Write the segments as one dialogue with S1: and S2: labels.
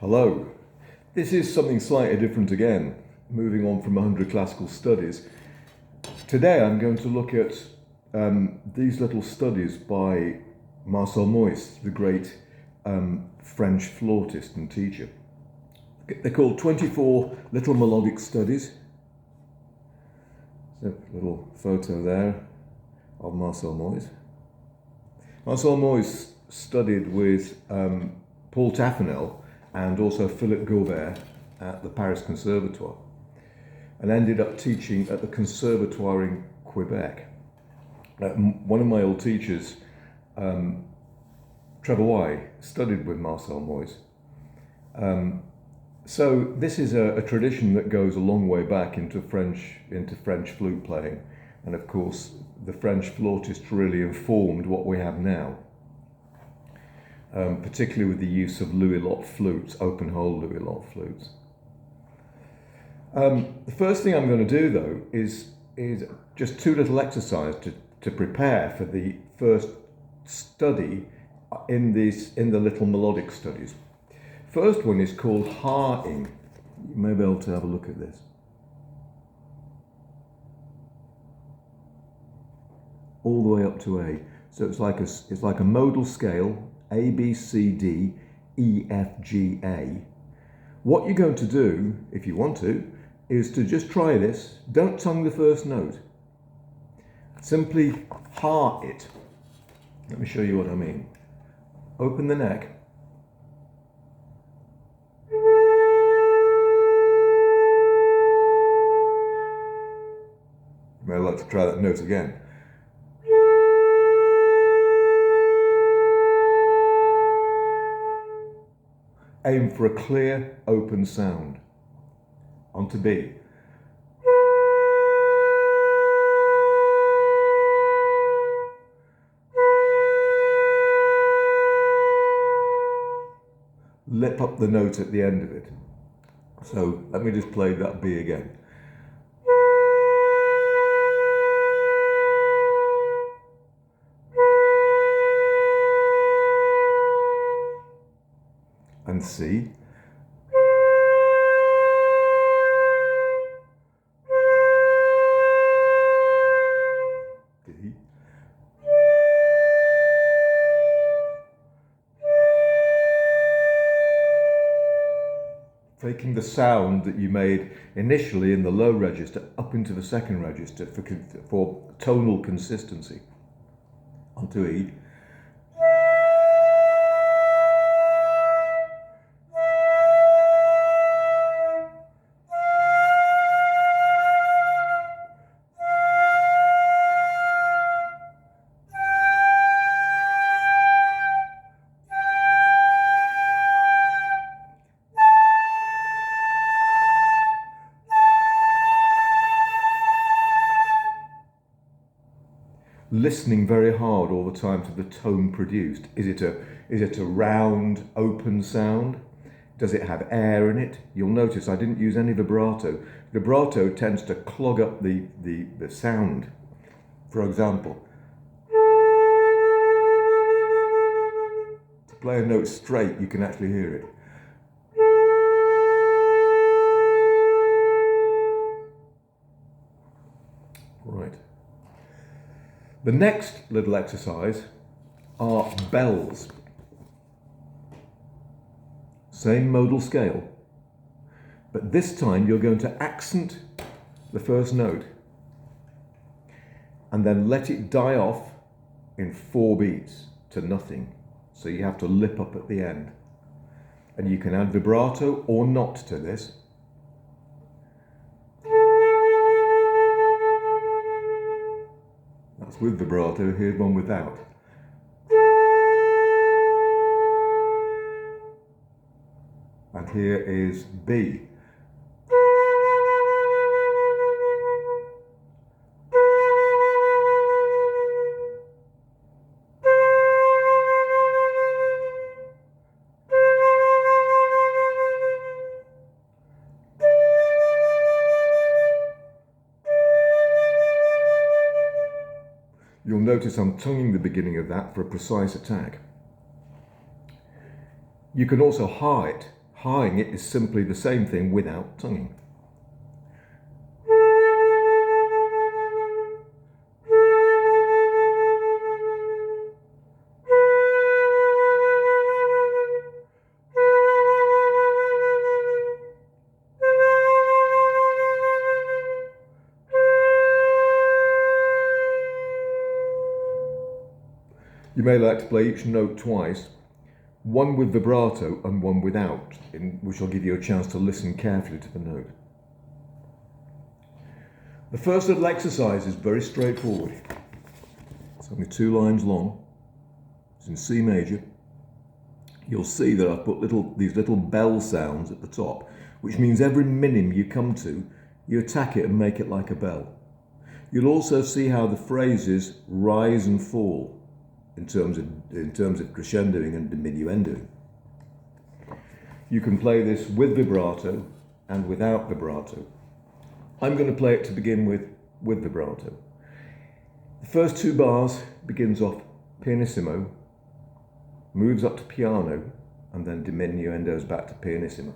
S1: Hello. This is something slightly different again, moving on from 100 classical studies. Today I'm going to look at these little studies by Marcel Moyse, the great French flautist and teacher. They're called 24 Little Melodic Studies. So a little photo there of Marcel Moyse. Marcel Moyse studied with Paul Taffanel and also Philippe Gauvert at the Paris Conservatoire, and ended up teaching at the Conservatoire in Quebec. One of my old teachers, Trevor Y, studied with Marcel Moyse. So this is a tradition that goes a long way back into French flute playing, and of course the French flautists really informed what we have now. Particularly with the use of Louis Lot flutes, open-hole Louis Lot flutes. The first thing I'm going to do, though, is just two little exercises to prepare for the first study in the little melodic studies. First one is called ha-ing. You may be able to have a look at this. All the way up to A. So it's like a modal scale. A, B, C, D, E, F, G, A. What you're going to do, if you want to, is to just try this. Don't tongue the first note. Simply ha it. Let me show you what I mean. Open the neck. You may like to try that note again. Aim for a clear, open sound. On to B. Lip up the note at the end of it. So let me just play that B again. And C. D. Taking the sound that you made initially in the low register up into the second register for tonal consistency. Onto E. Listening very hard all the time to the tone produced. Is it a round, open sound? Does it have air in it? You'll notice I didn't use any vibrato. Vibrato tends to clog up the sound. For example, to play a note straight, you can actually hear it. Right. The next little exercise are bells. Same modal scale, but this time you're going to accent the first note and then let it die off in 4 beats to nothing. So you have to lip up at the end. And you can add vibrato or not to this. That's with vibrato, here's one without. And here is B. You'll notice I'm tonguing the beginning of that for a precise attack. You can also ha it. High-ing it is simply the same thing without tonguing. You may like to play each note twice, one with vibrato and one without, which will give you a chance to listen carefully to the note. The first little exercise is very straightforward. It's only 2 lines long. It's in C major. You'll see that I've put these little bell sounds at the top, which means every minim you come to, you attack it and make it like a bell. You'll also see how the phrases rise and fall in terms of crescendoing and diminuendoing. You can play this with vibrato and without vibrato. I'm going to play it to begin with vibrato. The first 2 bars begins off pianissimo, moves up to piano, and then diminuendos back to pianissimo.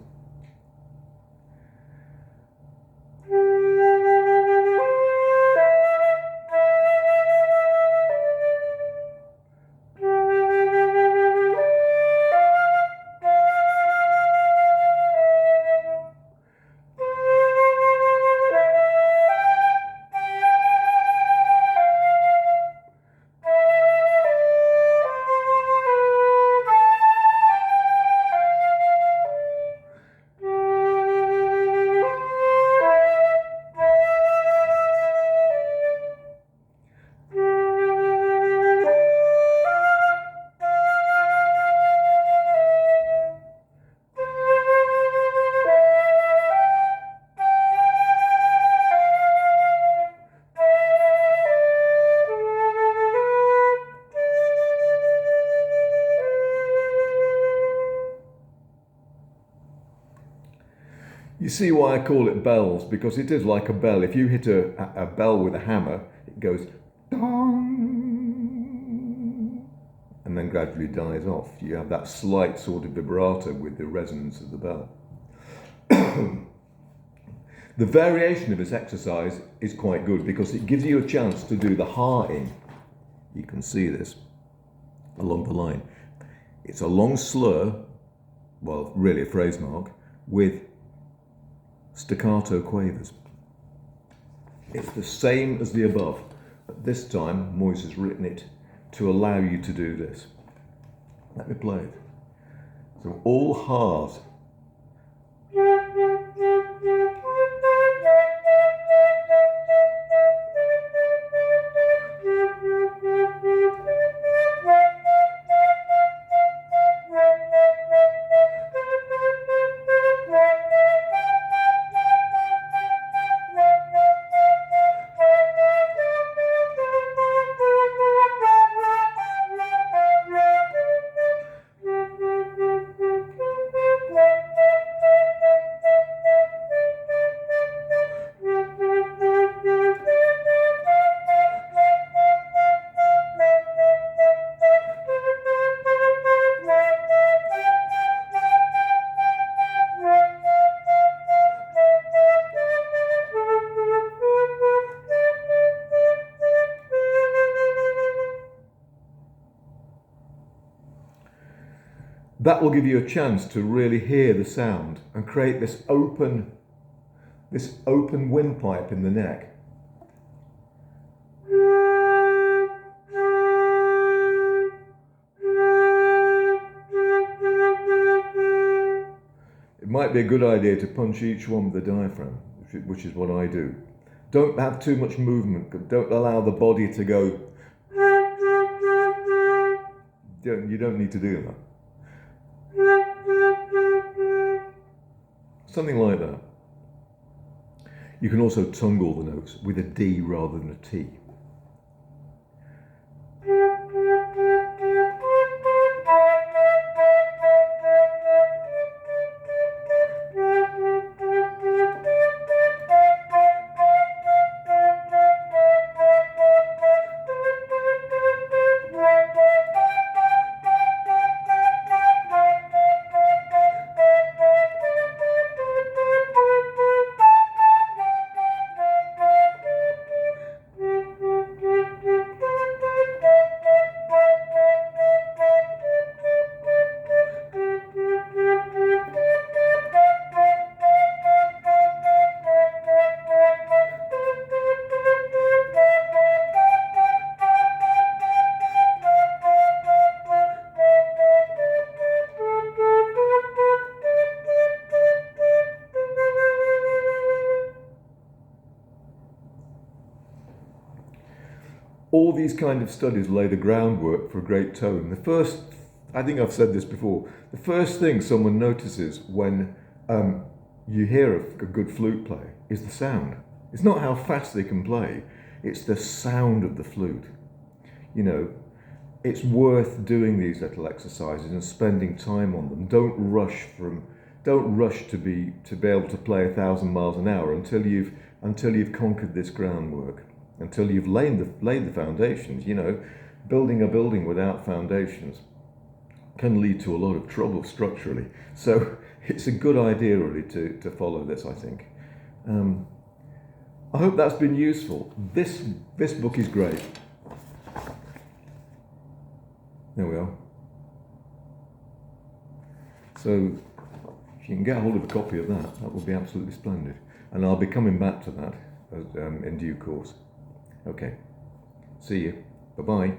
S1: You see why I call it bells, because it is like a bell. If you hit a bell with a hammer, it goes dong, and then gradually dies off. You have that slight sort of vibrato with the resonance of the bell. The variation of this exercise is quite good because it gives you a chance to do the ha-ing. You can see this along the line. It's a long slur, well, really a phrase mark, with staccato quavers. It's the same as the above, but this time Moyse has written it to allow you to do this. Let me play it. So all ha's. That will give you a chance to really hear the sound and create this open windpipe in the neck. It might be a good idea to punch each one with the diaphragm, which is what I do. Don't have too much movement. Don't allow the body to go. You don't need to do that. Something like that. You can also tongue all the notes with a D rather than a T. all these kind of studies lay the groundwork for a great tone. The first, I think I've said this before, the first thing someone notices when you hear a good flute play is the sound. It's not how fast they can play, it's the sound of the flute. You know, it's worth doing these little exercises and spending time on them. Don't rush to be able to play 1,000 miles an hour until you've conquered this groundwork, until you've laid the foundations. You know, building a building without foundations can lead to a lot of trouble structurally. So it's a good idea really to follow this, I think. I hope that's been useful. This book is great. There we are. So if you can get hold of a copy of that would be absolutely splendid. And I'll be coming back to that in due course. Okay. See you. Bye-bye.